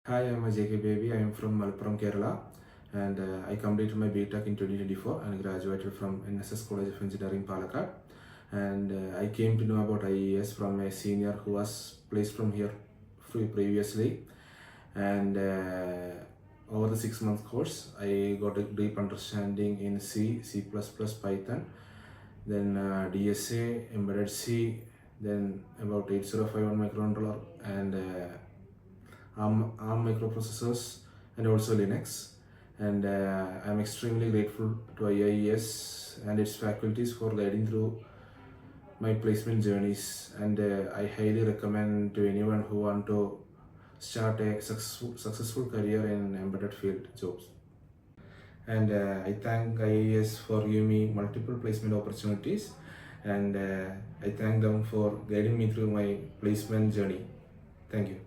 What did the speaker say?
Hi, I'm Ajay K baby. I am from Malappuram, Kerala, and I completed my BTech in 2024 and graduated from NSS College of Engineering, Palakkad. And I came to know about IIES from a senior who was placed from here previously. And over the 6-month course, I got a deep understanding in C, C++, Python, then DSA, Embedded C, then about 8051 microcontroller and ARM microprocessors and also Linux. And I'm extremely grateful to IIES and its faculties for guiding through my placement journeys, and I highly recommend to anyone who want to start a successful career in embedded field jobs. And I thank IIES for giving me multiple placement opportunities, and I thank them for guiding me through my placement journey. Thank you.